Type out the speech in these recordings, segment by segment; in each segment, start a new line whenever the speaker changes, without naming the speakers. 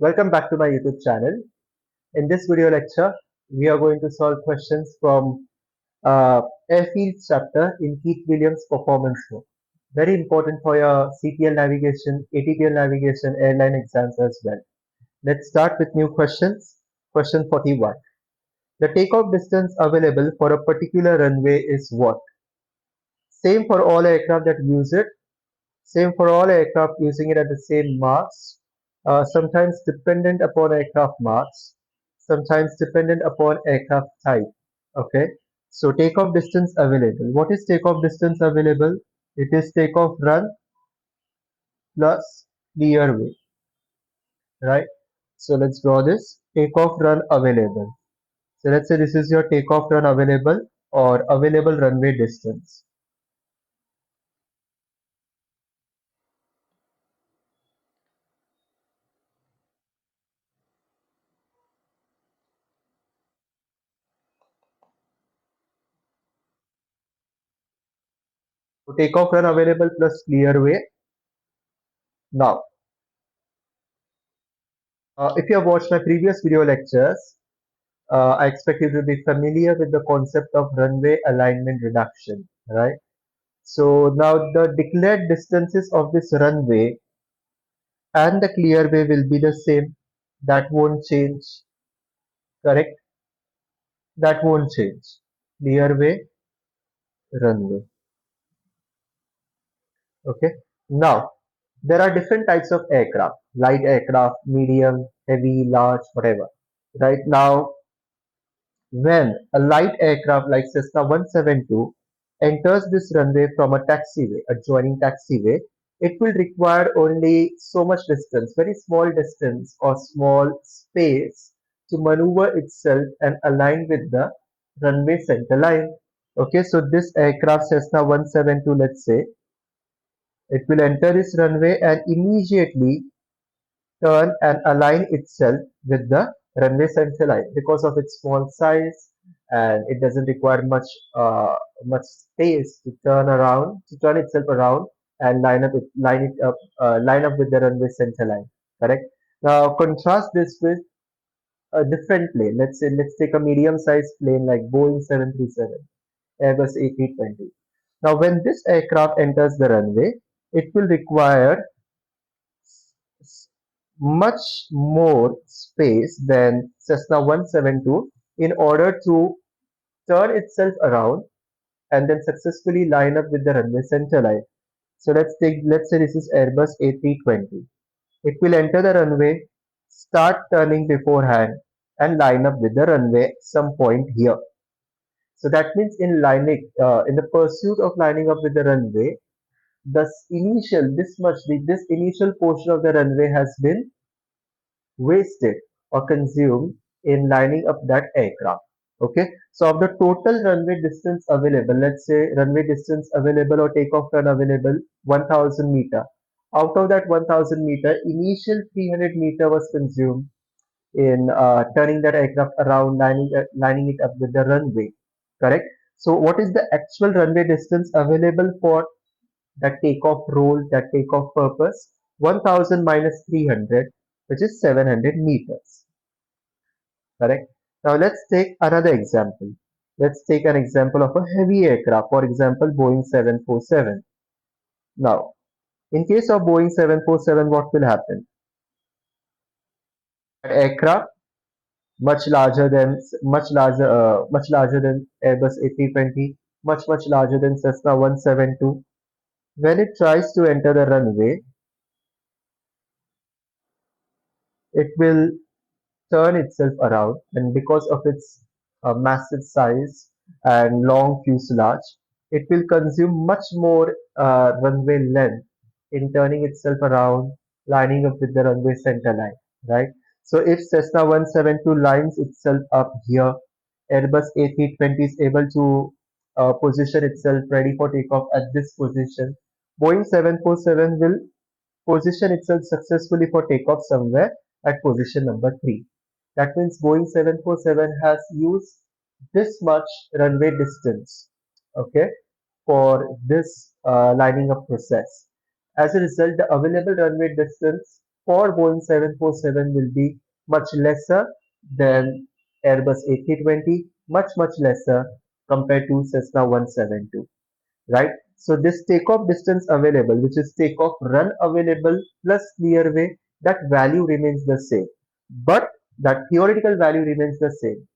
Welcome back to my YouTube channel. In this video lecture, we are going to solve questions from Airfield chapter in Keith Williams performance book. Very important for your CPL navigation, ATPL navigation, airline exams as well. Let's start with new questions. Question 41. The takeoff distance available for a particular runway is what? Same for all aircraft that use it. Same for all aircraft using it at the same mass, sometimes dependent upon aircraft mass, sometimes dependent upon aircraft type. Okay, so takeoff distance available. What is takeoff distance available? It is takeoff run plus clearway, right? So let's draw this takeoff run available. So let's say this is your takeoff run available or available runway distance. So takeoff run available plus clearway. Now, if you have watched my previous video lectures, I expect you to be familiar with the concept of runway alignment reduction, right? So now the declared distances of this runway and the clearway will be the same. That won't change, correct? That won't change. Clearway, runway. Okay. Now, there are different types of aircraft: light aircraft, medium, heavy, large, whatever. Right now, when a light aircraft like Cessna 172 enters this runway from a taxiway, adjoining taxiway, it will require only so much distance, very small distance or small space to maneuver itself and align with the runway center line. Okay, so this aircraft Cessna 172, let's say, it will enter this runway and immediately turn and align itself with the runway center line because of its small size, and it doesn't require much space to turn itself around and line up with the runway center line. Correct. Now contrast this with a different plane. Let's take a medium sized plane like Boeing 737, Airbus A320. Now when this aircraft enters the runway, it will require much more space than Cessna 172 in order to turn itself around and then successfully line up with the runway center line. So let's say this is Airbus A320. It will enter the runway, start turning beforehand and line up with the runway some point here. So that means in the pursuit of lining up with the runway, this initial portion of the runway has been wasted or consumed in lining up that aircraft. Okay, so of the total runway distance available, let's say runway distance available or takeoff run available 1000 meter. Out of that 1000 meter, initial 300 meter was consumed in turning that aircraft around, lining it up with the runway. Correct. So, what is the actual runway distance available for that takeoff role, that takeoff purpose? 1000 minus 300, which is 700 meters. Correct. Now let's take another example. Let's take an example of a heavy aircraft, for example, Boeing 747. Now, in case of Boeing 747, what will happen? An aircraft much larger than Airbus A320, much larger than Cessna 172. When it tries to enter the runway, it will turn itself around, and because of its massive size and long fuselage, it will consume much more runway length in turning itself around, lining up with the runway center line, right? So if Cessna 172 lines itself up here, Airbus A320 is able to position itself ready for takeoff at this position. Boeing 747 will position itself successfully for takeoff somewhere at position number 3. That means Boeing 747 has used this much runway distance, okay, for this lining up process. As a result, the available runway distance for Boeing 747 will be much lesser than Airbus A320, much lesser compared to Cessna 172, right? So this takeoff distance available, which is takeoff run available plus clearway, that value remains the same. But that theoretical value remains the same.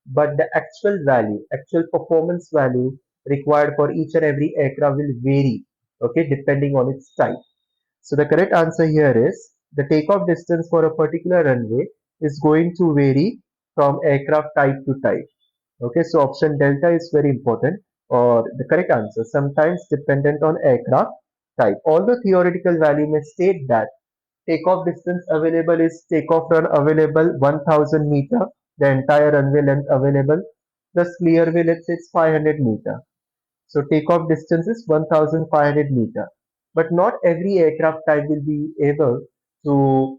But the actual value, actual performance value required for each and every aircraft will vary, okay, depending on its type. So the correct answer here is the takeoff distance for a particular runway is going to vary from aircraft type to type. Okay, so option delta is very important, or the correct answer, sometimes dependent on aircraft type. Although theoretical value may state that takeoff distance available is takeoff run available 1000 meter, the entire runway length available, plus clearway, let's say it's 500 meter. So takeoff distance is 1500 meter. But not every aircraft type will be able to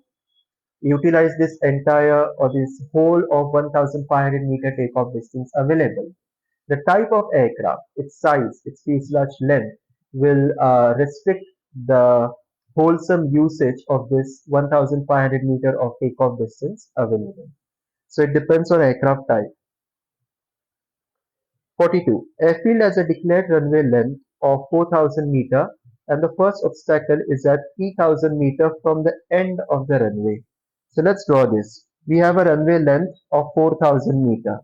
utilize this entire or this whole of 1500-meter takeoff distance available. The type of aircraft, its size, its fuselage length will restrict the wholesome usage of this 1500-meter of takeoff distance available. So it depends on aircraft type. 42. Airfield has a declared runway length of 4000 meter and the first obstacle is at 3000 meter from the end of the runway. So let's draw this. We have a runway length of 4000 meter.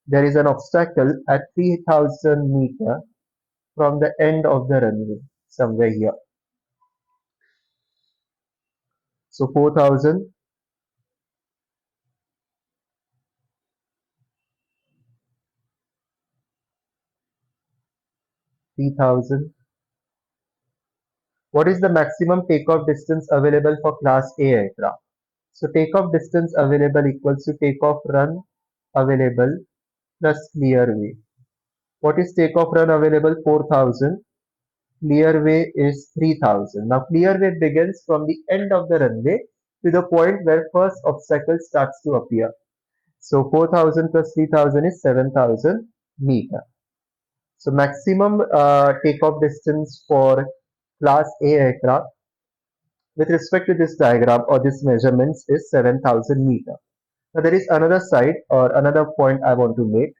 There is an obstacle at 3000 meter from the end of the runway, somewhere here. So 4000, 3000. What is the maximum takeoff distance available for Class A aircraft? So takeoff distance available equals to takeoff run available plus clearway. What is takeoff run available? 4000. Clearway is 3000. Now clearway begins from the end of the runway to the point where first obstacle starts to appear. So 4000 plus 3000 is 7000 meter. So maximum takeoff distance for Class A aircraft with respect to this diagram or this measurements is 7000 meter. Now there is another side or another point I want to make.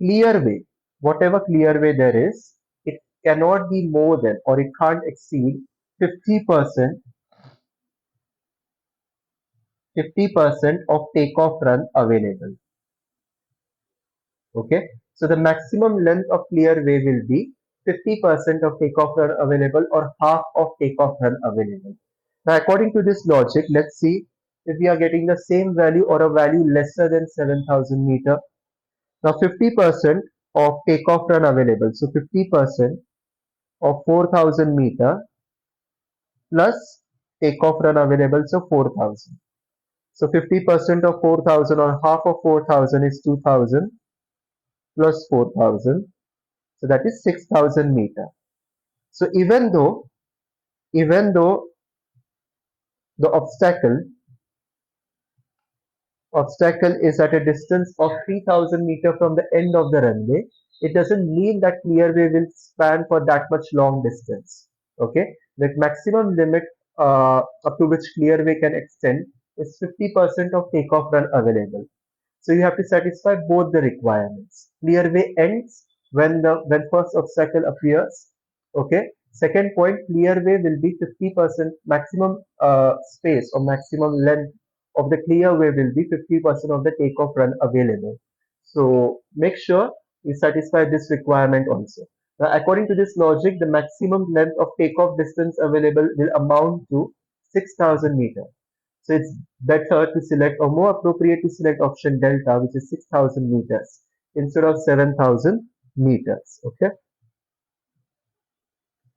Clearway, whatever clearway there is, it cannot be more than or it can't exceed 50% 50% of takeoff run available. Okay, so the maximum length of clearway will be 50% of takeoff run available or half of takeoff run available. Now, according to this logic, let's see if we are getting the same value or a value lesser than 7000 meter. Now, 50% of takeoff run available. So, 50% of 4000 meter plus takeoff run available. So, 4000. So, 50% of 4000 or half of 4000 is 2000 plus 4000. So, that is 6000 meter. So, even though the obstacle is at a distance of 3000 meter from the end of the runway, it doesn't mean that clearway will span for that much long distance. Okay, the maximum limit up to which clearway can extend is 50% of takeoff run available. So you have to satisfy both the requirements. Clearway ends when first obstacle appears. Okay. Second point, clearway will be 50% maximum space or maximum length of the clearway will be 50% of the takeoff run available. So make sure you satisfy this requirement also. Now, according to this logic, the maximum length of takeoff distance available will amount to 6000 meter. So it's better to select or more appropriate to select option delta, which is 6000 meters instead of 7000 meters. Okay.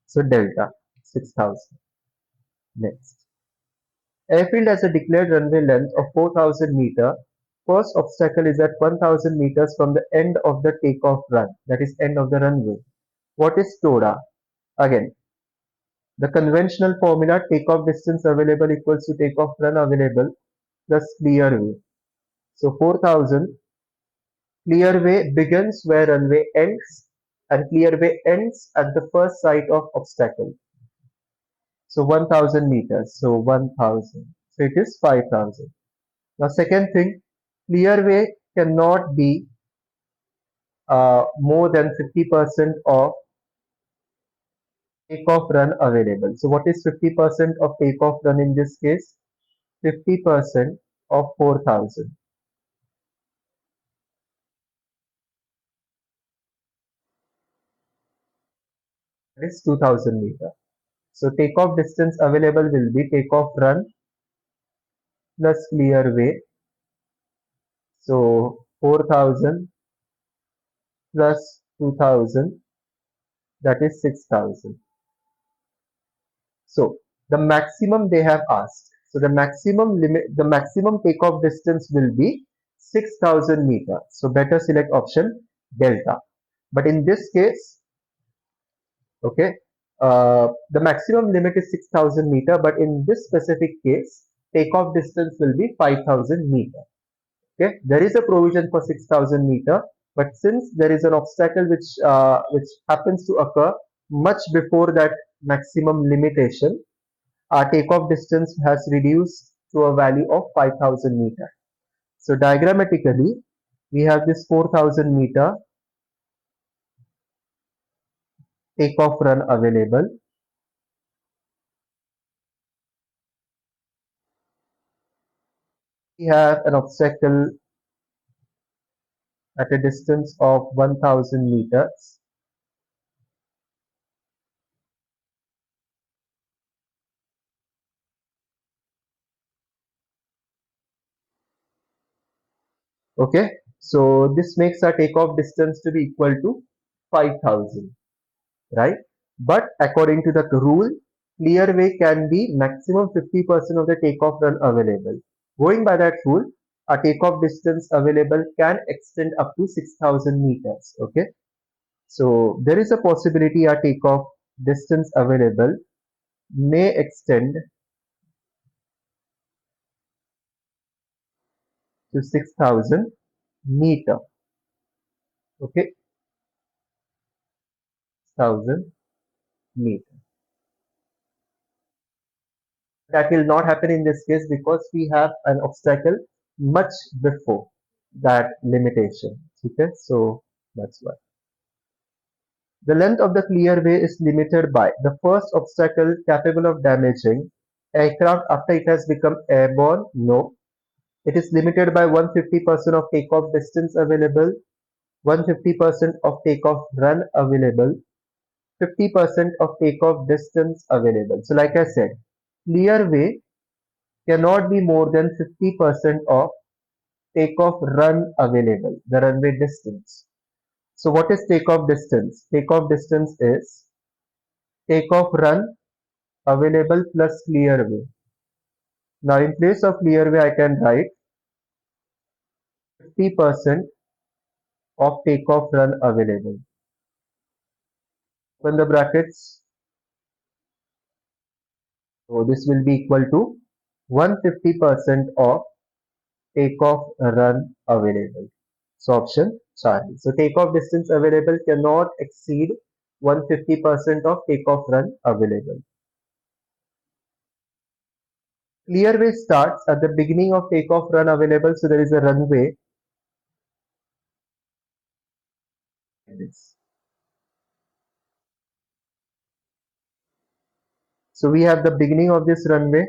So delta 6000. Next. Airfield has a declared runway length of 4000 meter. First obstacle is at 1000 meters from the end of the takeoff run, that is end of the runway. What is TODA? Again, the conventional formula, takeoff distance available equals to takeoff run available plus clearway. So 4000, clearway begins where runway ends and clearway ends at the first site of obstacle. So 1000 meters. So 1000. So it is 5000. Now, second thing, clearway cannot be more than 50% of takeoff run available. So what is 50% of takeoff run in this case? 50% of 4000. That is 2000 meter. So takeoff distance available will be takeoff run plus clearway. So 4000 plus 2000, that is 6000. So the maximum they have asked. So the maximum limit, the maximum takeoff distance will be 6000 meter. So better select option delta. But in this case, okay, the maximum limit is 6000 meter. But in this specific case, takeoff distance will be 5000 meter. Okay, there is a provision for 6000 meter, but since there is an obstacle which happens to occur much before that maximum limitation, our takeoff distance has reduced to a value of 5000 meter. So diagrammatically, we have this 4000 meter takeoff run available. We have an obstacle at a distance of 1000 meters. Okay, so this makes our takeoff distance to be equal to 5000, right? But according to the rule, clearway can be maximum 50% of the takeoff run available. Going by that rule, a takeoff distance available can extend up to 6000 meters. Okay, so there is a possibility a takeoff distance available may extend to 6000 meter. Okay, 1000 meter. That will not happen in this case because we have an obstacle much before that limitation. Okay, so that's why. The length of the clearway is limited by the first obstacle capable of damaging aircraft after it has become airborne. No. It is limited by 150% of takeoff distance available, 150% of takeoff run available, 50% of takeoff distance available. So like I said, clearway cannot be more than 50% of takeoff run available, the runway distance. So what is takeoff distance? Takeoff distance is takeoff run available plus clearway. Now in place of clearway I can write 50% of takeoff run available. Open the brackets. So this will be equal to 150% of takeoff run available. So option Charlie. So takeoff distance available cannot exceed 150% of takeoff run available. Clearway starts at the beginning of takeoff run available. So there is a runway like this. So we have the beginning of this runway.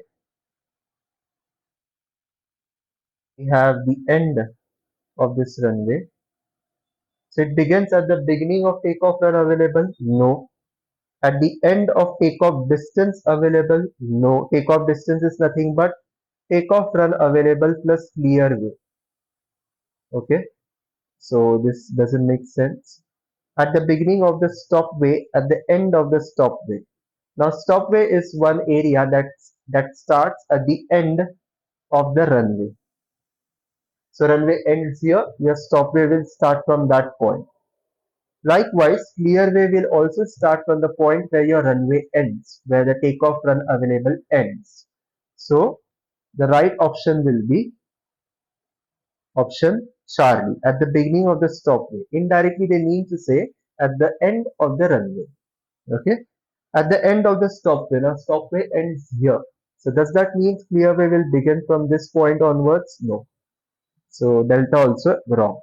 We have the end of this runway. So it begins at the beginning of takeoff run available? No. At the end of takeoff distance available? No. Takeoff distance is nothing but takeoff run available plus clearway. Okay. So this doesn't make sense. At the beginning of the stopway, at the end of the stopway. Now stopway is one area that starts at the end of the runway. So runway ends here, your stopway will start from that point. Likewise, clearway will also start from the point where your runway ends, where the takeoff run available ends. So the right option will be option Charlie at the beginning of the stopway. Indirectly, they mean to say at the end of the runway. Okay, at the end of the stopway. Now stopway ends here. So does that mean clearway will begin from this point onwards? No. So delta also wrong.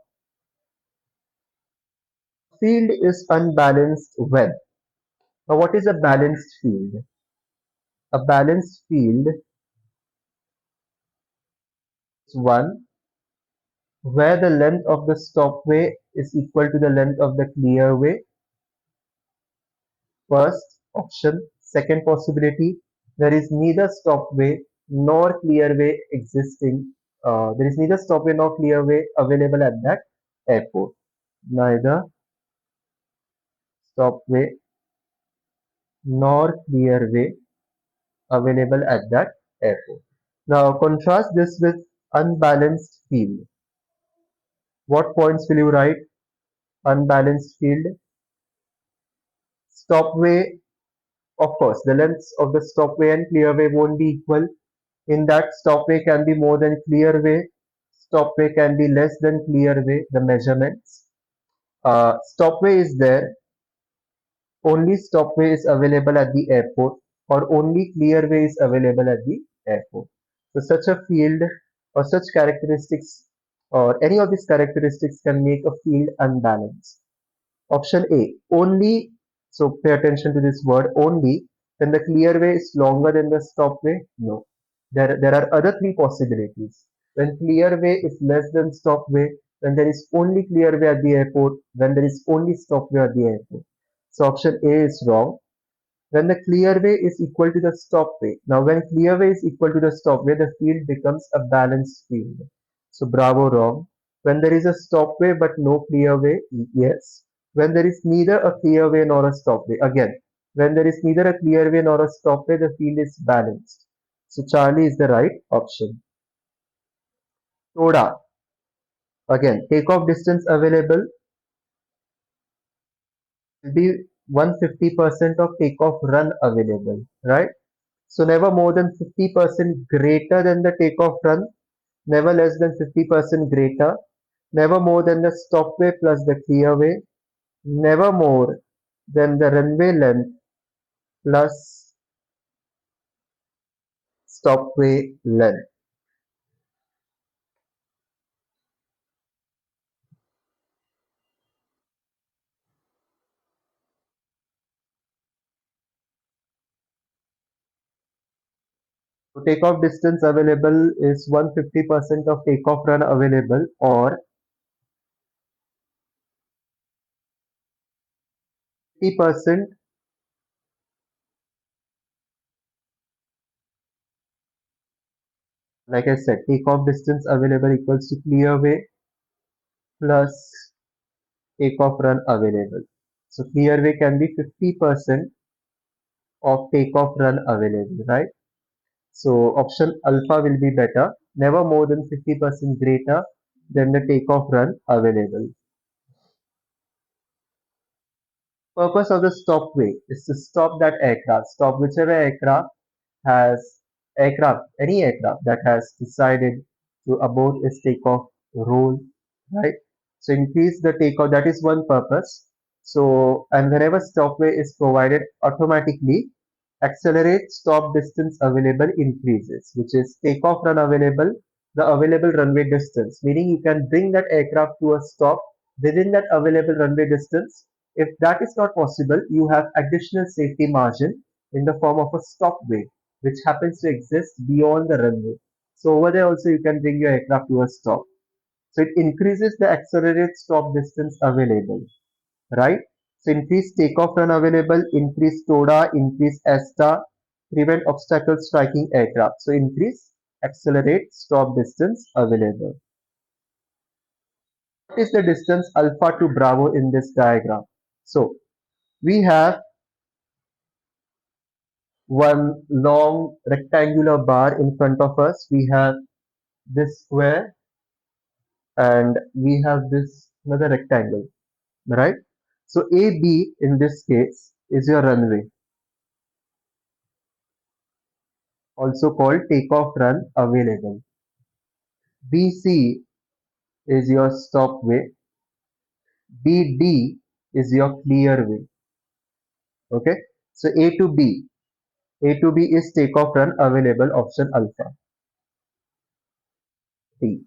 Field is unbalanced when. Now what is a balanced field? A balanced field is one where the length of the stopway is equal to the length of the clearway. First option. Second possibility, there is neither stopway nor clearway existing. There is neither stopway nor clearway available at that airport. Neither stopway nor clearway available at that airport. Now contrast this with unbalanced field. What points will you write? Unbalanced field. Stopway, of course, the lengths of the stopway and clearway won't be equal. In that, stopway can be more than clearway. Stopway can be less than clearway, the measurements. Stopway is there, only stopway is available at the airport, or only clearway is available at the airport. So such a field or such characteristics or any of these characteristics can make a field unbalanced. Option A, only, so pay attention to this word only, then the clearway is longer than the stopway? No. There are other three possibilities. When clearway is less than stopway, when there is only clearway at the airport, when there is only stopway at the airport. So option A is wrong. When the clearway is equal to the stopway. Now when clearway is equal to the stopway, the field becomes a balanced field. So bravo, wrong. When there is a stopway but no clearway, yes. When there is neither a clearway nor a stopway, again. When there is neither a clearway nor a stopway, the field is balanced. So Charlie is the right option. TODA, again, takeoff distance available will be 150% of takeoff run available, right? So never more than 50% greater than the takeoff run, never less than 50% greater, never more than the stopway plus the clearway, never more than the runway length plus stopway length. So takeoff distance available is 150% of takeoff run available, or 50%, like I said, takeoff distance available equals to clearway plus takeoff run available. So clearway can be 50% of takeoff run available, right? So option alpha will be better, never more than 50% greater than the takeoff run available. Purpose of the stopway is to stop that aircraft, stop whichever has any aircraft that has decided to abort its takeoff rule, right? So increase the takeoff, that is one purpose. So, and whenever stopway is provided, automatically accelerate stop distance available increases, which is takeoff run available, the available runway distance, meaning you can bring that aircraft to a stop within that available runway distance. If that is not possible, you have additional safety margin in the form of a stopway, which happens to exist beyond the runway. So over there also you can bring your aircraft to a stop. So it increases the accelerated stop distance available, right? So increase takeoff run available, increase TODA, increase ASDA, prevent obstacles striking aircraft. So increase accelerate stop distance available. What is the distance alpha to Bravo in this diagram? So we have one long rectangular bar in front of us. We have this square and we have this another rectangle, right? So AB in this case is your runway, also called takeoff run available. BC is your stopway. BD is your clear way. Okay. So A to B. A to B is takeoff run available, option alpha. T.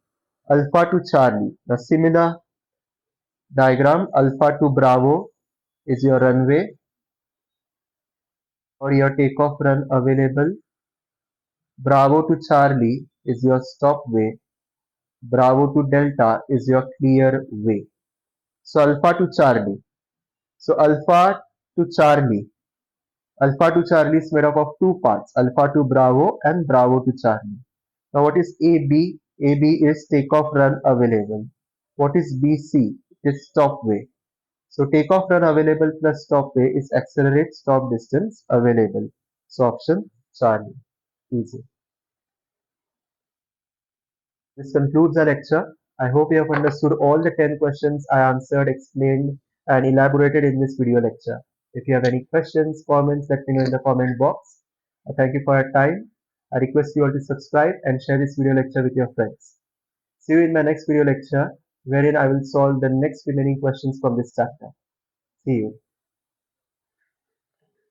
Alpha to Charlie. The similar diagram, alpha to Bravo is your runway or your takeoff run available. Bravo to Charlie is your stopway. Bravo to Delta is your clear way. So Alpha to Charlie. So Alpha to Charlie is made up of two parts, Alpha to Bravo and Bravo to Charlie. Now what is AB? AB is takeoff run available. What is BC? It is stopway. So takeoff run available plus stopway is accelerate stop distance available. So option Charlie. Easy. This concludes our lecture. I hope you have understood all the 10 questions I answered, explained, and elaborated in this video lecture. If you have any questions, comments, let me know in the comment box. Thank you for your time. I request you all to subscribe and share this video lecture with your friends. See you in my next video lecture, wherein I will solve the next remaining questions from this chapter. See you.